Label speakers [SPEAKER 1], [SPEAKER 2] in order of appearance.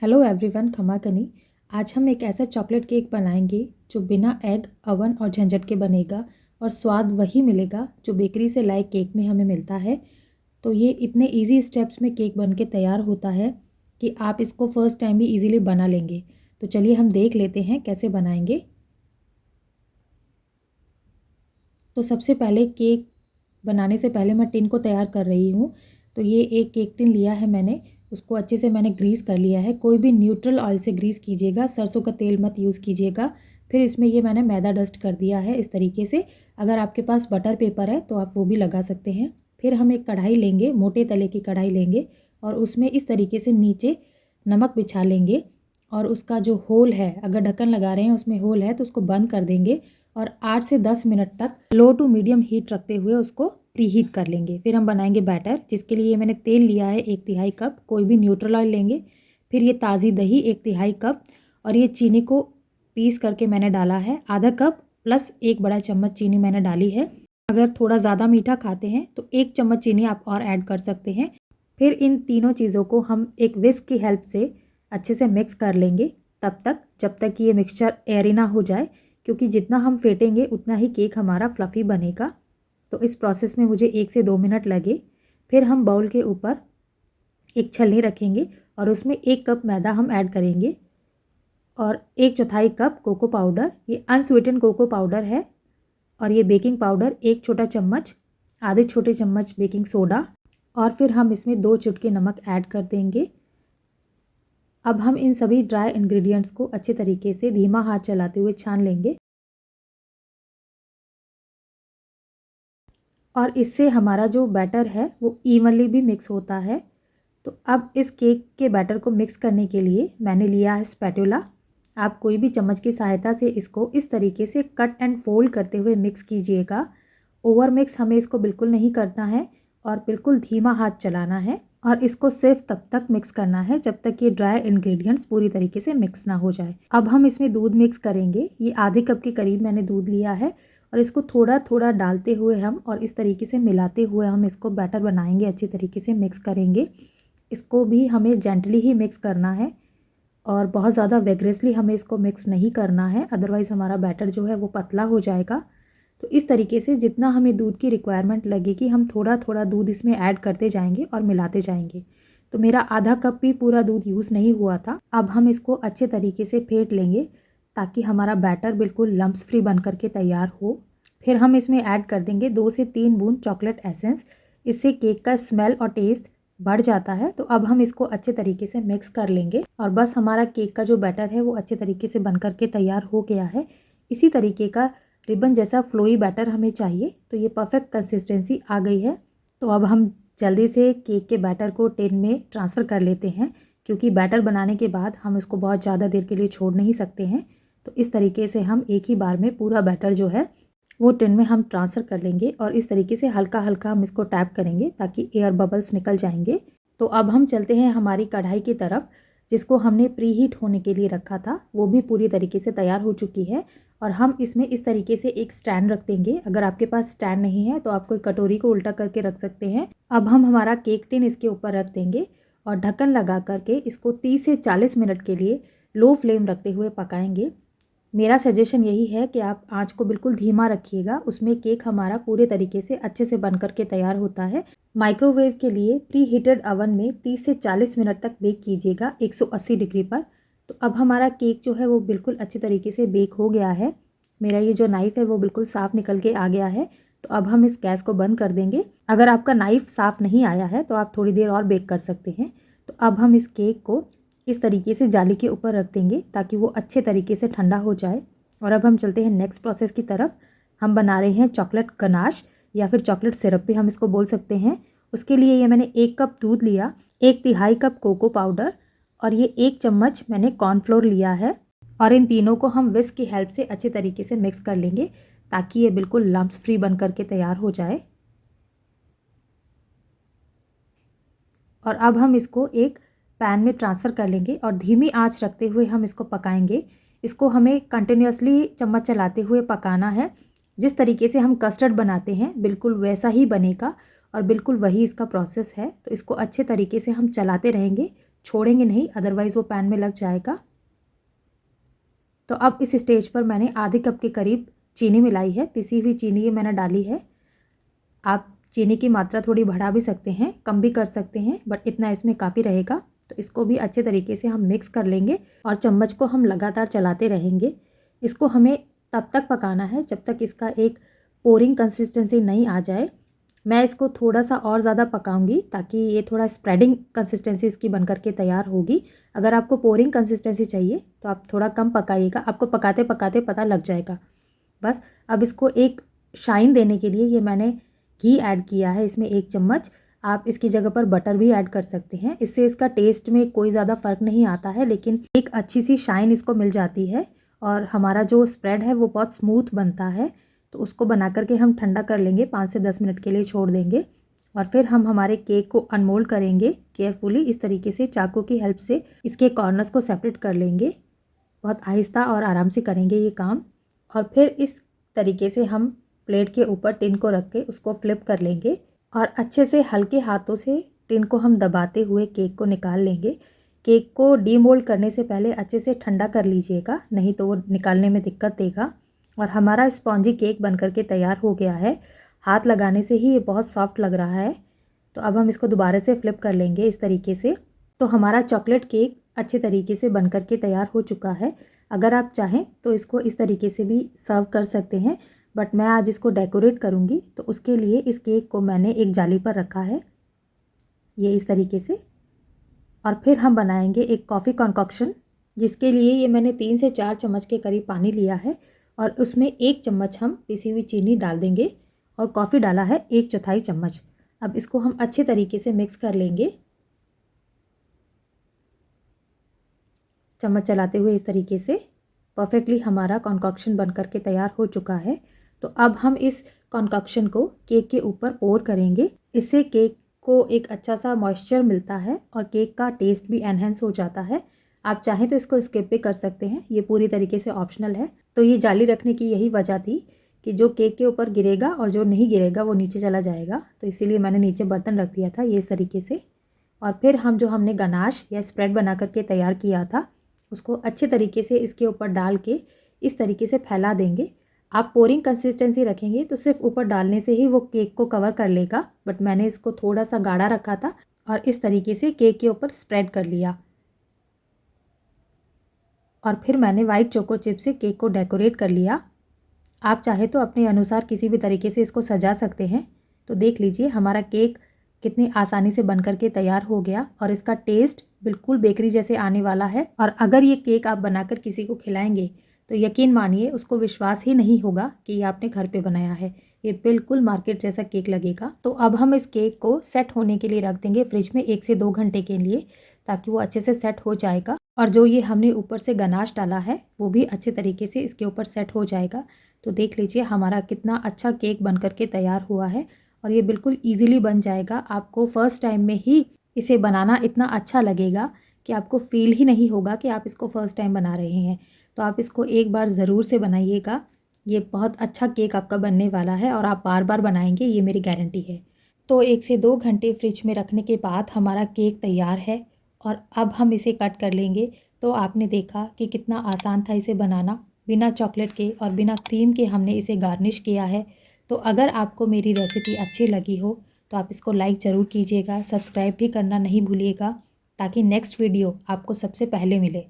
[SPEAKER 1] Hello everyone, खमा कनी। आज हम एक ऐसा चॉकलेट केक बनाएंगे जो बिना एग, अवन और झंझट के बनेगा और स्वाद वही मिलेगा जो बेकरी से लाए केक में हमें मिलता है। तो ये इतने इजी स्टेप्स में केक बन के तैयार होता है कि आप इसको फर्स्ट टाइम भी इजीली बना लेंगे। तो चलिए हम देख लेते हैं कैसे बनाएंगे। तो सबसे पहले केक बनाने से पहले मैं टिन को तैयार कर रही हूँ। तो ये एक केक टिन लिया है मैंने, उसको अच्छे से मैंने ग्रीस कर लिया है। कोई भी न्यूट्रल ऑयल से ग्रीस कीजिएगा, सरसों का तेल मत यूज़ कीजिएगा। फिर इसमें ये मैंने मैदा डस्ट कर दिया है इस तरीके से। अगर आपके पास बटर पेपर है तो आप वो भी लगा सकते हैं। फिर हम एक कढ़ाई लेंगे, मोटे तले की कढ़ाई लेंगे और उसमें इस तरीके से नीचे नमक बिछा लेंगे और उसका जो होल है, अगर ढक्कन लगा रहे हैं उसमें होल है तो उसको बंद कर देंगे और 8 से 10 मिनट तक लो टू मीडियम हीट रखते हुए उसको प्री हीट कर लेंगे। फिर हम बनाएंगे बैटर, जिसके लिए मैंने तेल लिया है 1/3 कप, कोई भी न्यूट्रल ऑयल लेंगे। फिर ये ताज़ी दही 1/3 कप और ये चीनी को पीस करके मैंने डाला है आधा कप प्लस 1 बड़ा चम्मच चीनी मैंने डाली है। अगर थोड़ा ज़्यादा मीठा खाते हैं तो 1 चम्मच चीनी आप और ऐड कर सकते हैं। फिर इन तीनों चीज़ों को हम एक विस्क की हेल्प से अच्छे से मिक्स कर लेंगे तब तक जब तक कि ये मिक्सचर एयरी ना हो जाए, क्योंकि जितना हम फेंटेंगे उतना ही केक हमारा फ्लफ़ी बनेगा। तो इस प्रोसेस में मुझे 1 से 2 मिनट लगे। फिर हम बाउल के ऊपर एक छलनी रखेंगे और उसमें 1 कप मैदा हम ऐड करेंगे और 1/4 कप कोको पाउडर, ये अनस्वीटेंड कोको पाउडर है। और ये बेकिंग पाउडर 1 छोटा चम्मच, आधे छोटे चम्मच बेकिंग सोडा और फिर हम इसमें 2 चुटकी नमक ऐड कर देंगे। अब हम इन सभी ड्राई इंग्रेडिएंट्स को अच्छे तरीके से धीमा हाथ चलाते हुए छान लेंगे और इससे हमारा जो बैटर है वो इवनली भी मिक्स होता है। तो अब इस केक के बैटर को मिक्स करने के लिए मैंने लिया है स्पैटुला। आप कोई भी चम्मच की सहायता से इसको इस तरीके से कट एंड फोल्ड करते हुए मिक्स कीजिएगा। ओवर मिक्स हमें इसको बिल्कुल नहीं करना है और बिल्कुल धीमा हाथ चलाना है और इसको सिर्फ तब तक मिक्स करना है जब तक ये ड्राई इंग्रेडिएंट्स पूरी तरीके से मिक्स ना हो जाए। अब हम इसमें दूध मिक्स करेंगे। ये आधे कप के करीब मैंने दूध लिया है और इसको थोड़ा थोड़ा डालते हुए हम और इस तरीके से मिलाते हुए हम इसको बैटर बनाएंगे, अच्छी तरीके से मिक्स करेंगे। इसको भी हमें जेंटली ही मिक्स करना है और बहुत ज़्यादा वेगरसली हमें इसको मिक्स नहीं करना है, अदरवाइज़ हमारा बैटर जो है वो पतला हो जाएगा। तो इस तरीके से जितना हमें दूध की रिक्वायरमेंट लगेगी हम थोड़ा थोड़ा दूध इसमें ऐड करते जाएंगे और मिलाते जाएंगे। तो मेरा आधा कप भी पूरा दूध यूज़ नहीं हुआ था। अब हम इसको अच्छे तरीके से फेंट लेंगे ताकि हमारा बैटर बिल्कुल लम्प्स फ्री बन करके तैयार हो। फिर हम इसमें ऐड कर देंगे 2 से 3 बूंद चॉकलेट एसेंस। इससे केक का स्मेल और टेस्ट बढ़ जाता है। तो अब हम इसको अच्छे तरीके से मिक्स कर लेंगे और बस हमारा केक का जो बैटर है वो अच्छे तरीके से बन करके तैयार हो गया है। इसी तरीके का रिबन जैसा फ्लोई बैटर हमें चाहिए। तो ये परफेक्ट कंसिस्टेंसी आ गई है। तो अब हम जल्दी से केक के बैटर को टिन में ट्रांसफ़र कर लेते हैं, क्योंकि बैटर बनाने के बाद हम इसको बहुत ज़्यादा देर के लिए छोड़ नहीं सकते हैं। तो इस तरीके से हम एक ही बार में पूरा बैटर जो है वो टिन में हम ट्रांसफ़र कर लेंगे और इस तरीके से हल्का हल्का हम इसको टैप करेंगे ताकि एयर बबल्स निकल जाएंगे। तो अब हम चलते हैं हमारी कढ़ाई की तरफ, जिसको हमने प्री हीट होने के लिए रखा था। वो भी पूरी तरीके से तैयार हो चुकी है और हम इसमें इस तरीके से एक स्टैंड रख देंगे। अगर आपके पास स्टैंड नहीं है तो आप कोई कटोरी को उल्टा करके रख सकते हैं। अब हम हमारा केक टिन इसके ऊपर रख देंगे और ढक्कन लगा करके इसको 30 से 40 मिनट के लिए लो फ्लेम रखते हुए पकाएंगे। मेरा सजेशन यही है कि आप आंच को बिल्कुल धीमा रखिएगा, उसमें केक हमारा पूरे तरीके से अच्छे से बन करके तैयार होता है। माइक्रोवेव के लिए प्री हीटेड अवन में 30 से 40 मिनट तक बेक कीजिएगा 180 डिग्री पर। तो अब हमारा केक जो है वो बिल्कुल अच्छे तरीके से बेक हो गया है। मेरा ये जो नाइफ़ है वो बिल्कुल साफ़ निकल के आ गया है। तो अब हम इस गैस को बंद कर देंगे। अगर आपका नाइफ़ साफ़ नहीं आया है तो आप थोड़ी देर और बेक कर सकते हैं। तो अब हम इस केक को इस तरीके से जाली के ऊपर रख देंगे ताकि वो अच्छे तरीके से ठंडा हो जाए। और अब हम चलते हैं नेक्स्ट प्रोसेस की तरफ। हम बना रहे हैं चॉकलेट गनाश या फिर चॉकलेट सिरप भी हम इसको बोल सकते हैं। उसके लिए ये मैंने 1 कप दूध लिया, 1/3 कप कोको पाउडर और ये 1 चम्मच मैंने कॉर्नफ्लोर लिया है और इन तीनों को हम विस्क की हेल्प से अच्छे तरीके से मिक्स कर लेंगे ताकि ये बिल्कुल लम्प्स फ्री बन करके तैयार हो जाए। और अब हम इसको एक पैन में ट्रांसफ़र कर लेंगे और धीमी आंच रखते हुए हम इसको पकाएंगे। इसको हमें कंटिन्यूअसली चम्मच चलाते हुए पकाना है। जिस तरीके से हम कस्टर्ड बनाते हैं बिल्कुल वैसा ही बनेगा और बिल्कुल वही इसका प्रोसेस है। तो इसको अच्छे तरीके से हम चलाते रहेंगे। छोड़ेंगे नहीं, अदरवाइज़ वो पैन में लग जाएगा। तो अब इस स्टेज पर मैंने आधे कप के करीब चीनी मिलाई है, पिसी हुई चीनी ये मैंने डाली है। आप चीनी की मात्रा थोड़ी बढ़ा भी सकते हैं, कम भी कर सकते हैं, बट इतना इसमें काफ़ी रहेगा। तो इसको भी अच्छे तरीके से हम मिक्स कर लेंगे और चम्मच को हम लगातार चलाते रहेंगे। इसको हमें तब तक पकाना है जब तक इसका एक पोरिंग कंसिस्टेंसी नहीं आ जाए। मैं इसको थोड़ा सा और ज़्यादा पकाऊंगी ताकि ये थोड़ा स्प्रेडिंग कंसिस्टेंसी इसकी बन करके तैयार होगी। अगर आपको पोरिंग कंसिस्टेंसी चाहिए तो आप थोड़ा कम पकाइएगा, आपको पकाते पकाते पता लग जाएगा। बस अब इसको एक शाइन देने के लिए ये मैंने घी ऐड किया है इसमें 1 चम्मच। आप इसकी जगह पर बटर भी ऐड कर सकते हैं, इससे इसका टेस्ट में कोई ज़्यादा फ़र्क नहीं आता है, लेकिन एक अच्छी सी शाइन इसको मिल जाती है और हमारा जो स्प्रेड है वो बहुत स्मूथ बनता है। तो उसको बना करके हम ठंडा कर लेंगे, 5 से 10 मिनट के लिए छोड़ देंगे और फिर हम हमारे केक को अनमोल्ड करेंगे केयरफुली। इस तरीके से चाकू की हेल्प से इसके कॉर्नर्स को सेपरेट कर लेंगे, बहुत आहिस्ता और आराम से करेंगे ये काम। और फिर इस तरीके से हम प्लेट के ऊपर टिन को रख के उसको फ्लिप कर लेंगे और अच्छे से हल्के हाथों से टिन को हम दबाते हुए केक को निकाल लेंगे। केक को डीमोल्ड करने से पहले अच्छे से ठंडा कर लीजिएगा, नहीं तो वो निकालने में दिक्कत देगा। और हमारा स्पॉन्जी केक बनकर के तैयार हो गया है, हाथ लगाने से ही ये बहुत सॉफ्ट लग रहा है। तो अब हम इसको दोबारा से फ्लिप कर लेंगे इस तरीके से। तो हमारा चॉकलेट केक अच्छे तरीके से बनकर के तैयार हो चुका है। अगर आप चाहें तो इसको इस तरीके से भी सर्व कर सकते हैं, बट मैं आज इसको डेकोरेट करूँगी तो उसके लिए इस केक को मैंने एक जाली पर रखा है, ये इस तरीके से। और फिर हम बनाएंगे एक कॉफ़ी कॉन्कॉक्शन, जिसके लिए ये मैंने 3 से 4 चम्मच के करीब पानी लिया है और उसमें 1 चम्मच हम पिसी हुई चीनी डाल देंगे और कॉफ़ी डाला है 1/4 चम्मच। अब इसको हम अच्छे तरीके से मिक्स कर लेंगे, चम्मच चलाते हुए। इस तरीके से परफेक्टली हमारा कॉन्कॉक्शन बनकर के तैयार हो चुका है। तो अब हम इस कॉन्कॉक्शन को केक के ऊपर पोर करेंगे, इससे केक को एक अच्छा सा मॉइस्चर मिलता है और केक का टेस्ट भी एनहेंस हो जाता है। आप चाहें तो इसको स्किप भी कर सकते हैं, ये पूरी तरीके से ऑप्शनल है। तो ये जाली रखने की यही वजह थी कि जो केक के ऊपर गिरेगा और जो नहीं गिरेगा वो नीचे चला जाएगा, तो इसीलिए मैंने नीचे बर्तन रख दिया था ये इस तरीके से। और फिर हम जो हमने गनाश या स्प्रेड बना करके तैयार किया था उसको अच्छे तरीके से इसके ऊपर डाल के इस तरीके से फैला देंगे। आप पोरिंग कंसिस्टेंसी रखेंगे तो सिर्फ ऊपर डालने से ही वो केक को कवर कर लेगा, बट मैंने इसको थोड़ा सा गाढ़ा रखा था और इस तरीके से केक के ऊपर स्प्रेड कर लिया। और फिर मैंने वाइट चोको चिप से केक को डेकोरेट कर लिया। आप चाहे तो अपने अनुसार किसी भी तरीके से इसको सजा सकते हैं। तो देख लीजिए हमारा केक कितनी आसानी से बनकर के तैयार हो गया और इसका टेस्ट बिल्कुल बेकरी जैसे आने वाला है। और अगर ये केक आप बनाकर किसी को खिलाएंगे तो यकीन मानिए उसको विश्वास ही नहीं होगा कि ये आपने घर पे बनाया है, ये बिल्कुल मार्केट जैसा केक लगेगा। तो अब हम इस केक को सेट होने के लिए रख देंगे फ्रिज में 1 से 2 घंटे के लिए, ताकि वो अच्छे से सेट हो जाएगा और जो ये हमने ऊपर से गनाश डाला है वो भी अच्छे तरीके से इसके ऊपर सेट हो जाएगा। तो देख लीजिए हमारा कितना अच्छा केक बन करके तैयार हुआ है और ये बिल्कुल ईजिली बन जाएगा। आपको फ़र्स्ट टाइम में ही इसे बनाना इतना अच्छा लगेगा कि आपको फ़ील ही नहीं होगा कि आप इसको फ़र्स्ट टाइम बना रहे हैं। तो आप इसको एक बार ज़रूर से बनाइएगा, ये बहुत अच्छा केक आपका बनने वाला है और आप बार बार बनाएंगे, ये मेरी गारंटी है। तो 1 से 2 घंटे फ्रिज में रखने के बाद हमारा केक तैयार है और अब हम इसे कट कर लेंगे। तो आपने देखा कि कितना आसान था इसे बनाना, बिना चॉकलेट के और बिना क्रीम के हमने इसे गार्निश किया है। तो अगर आपको मेरी रेसिपी अच्छी लगी हो तो आप इसको लाइक ज़रूर कीजिएगा, सब्सक्राइब भी करना नहीं भूलिएगा ताकि नेक्स्ट वीडियो आपको सबसे पहले मिले।